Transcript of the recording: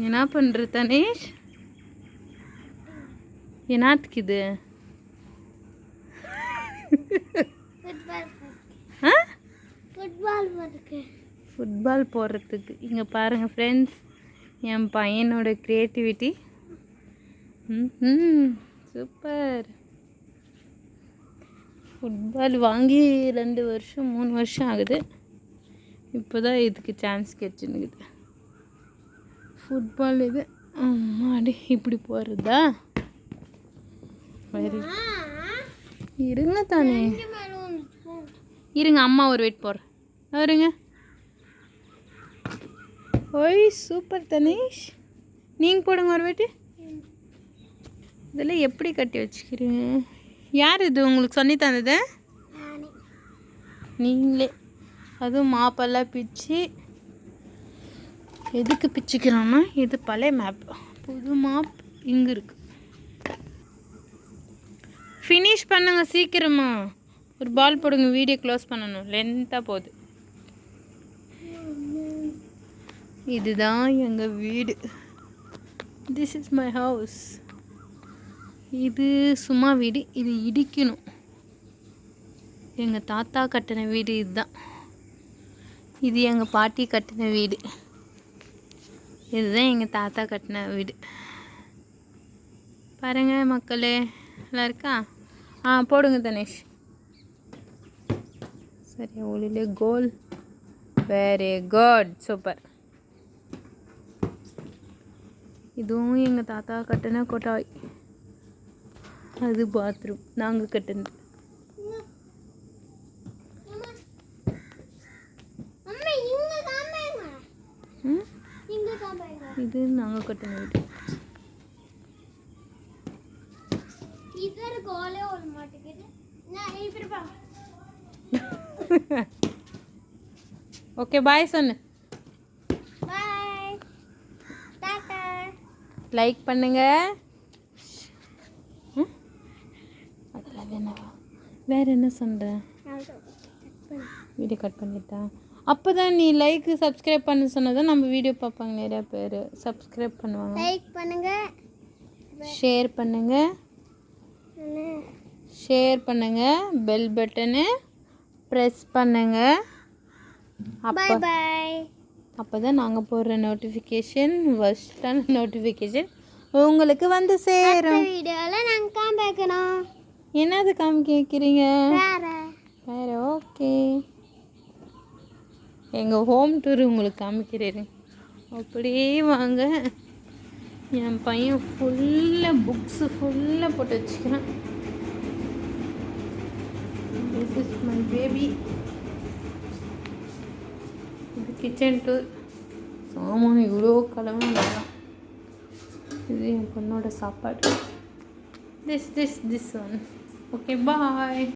என்ன பண்ணுற தனேஷ்? என்னத்துக்கு இது? ஃபுட்பால் போடுறதுக்கு. இங்கே பாருங்கள் ஃப்ரெண்ட்ஸ், என் பையனோட க்ரியேட்டிவிட்டி. சூப்பர். ஃபுட்பால் வாங்கி 2 வருஷம் 3 வருஷம் ஆகுது. இப்போ தான் இதுக்கு சான்ஸ் கிடச்சின்னுக்குது. ஃபுட்பால் இது அம்மாடி இப்படி போகிறதா? வெரி இருங்க தானே, இருங்க அம்மா ஒரு வெயிட் போடுறேன். வருங்க. ஓய் சூப்பர் தனேஷ், நீங்கள் போடுங்க ஒரு வெயிட்டு. இதெல்லாம் எப்படி கட்டி வச்சுக்கிறீங்க? யார் இது உங்களுக்கு சொல்லி தந்தது? நீங்களே. அதுவும் மாப்பெல்லாம் பிச்சு எதுக்கு பிச்சுக்கிறோன்னா, இது பழைய மேப், புது மாப் இங்கே இருக்குது. ஃபினிஷ் பண்ணுங்க சீக்கிரமா. ஒரு பால் போடுங்க, வீடியோ க்ளோஸ் பண்ணணும், லென்த்தாக போகுது. இதுதான் எங்கள் வீடு. This is my house. இது சும்மா வீடு, இது இடிக்கணும். எங்கள் தாத்தா கட்டின வீடு இதுதான். இது எங்கள் பாட்டி கட்டின வீடு. இதுதான் எங்கள் தாத்தா கட்டின வீடு. பாருங்கள் மக்களே, நல்லா இருக்கா? போடுங்க தனேஷ். சரி, ஒளிலே கோல். Very good, super. இதுவும் எங்கள் தாத்தா கட்டின கொட்டாய். அது பாத்ரூம், நாங்கள் கட்டினது. இது நாங்கள் கட்டின வீடு. Okay bye சொன்னு. லைக் பண்ணுங்க. அதெல்லாம் வேணாவா? வேறு என்ன சொல்கிறேன்? வீடியோ கட் பண்ணிட்டா? அப்போ தான் நீ லைக் சப்ஸ்கிரைப் பண்ண சொன்னதான் நம்ம வீடியோ பார்ப்பாங்க. நிறையா பேர் சப்ஸ்கிரைப் பண்ணுவாங்க. லைக் பண்ணுங்கள், ஷேர் பண்ணுங்கள், பெல் பட்டனு ப்ரெஸ் பண்ணுங்கள். அப்போ தான் நாங்கள் போடுற நோட்டிஃபிகேஷன், ஃபஸ்ட்டான நோட்டிஃபிகேஷன் உங்களுக்கு வந்து சேரும். வீடியோவில் நாங்கள் காமிக்கணும். என்னது கேட்குறீங்க? வேறு ஓகே, எங்கள் ஹோம் டூர் உங்களுக்கு காமிக்கிறேன். அப்படியே வாங்க. என் பையன் ஃபுல்லாக புக்ஸு ஃபுல்லாக போட்டு வச்சுக்கிறேன். This is my baby. இது கிச்சன் டூர். சாமான் இவ்வளோ கிழமை வேணாம். இது என் பொண்ணோட சாப்பாடு. This one. Okay bye.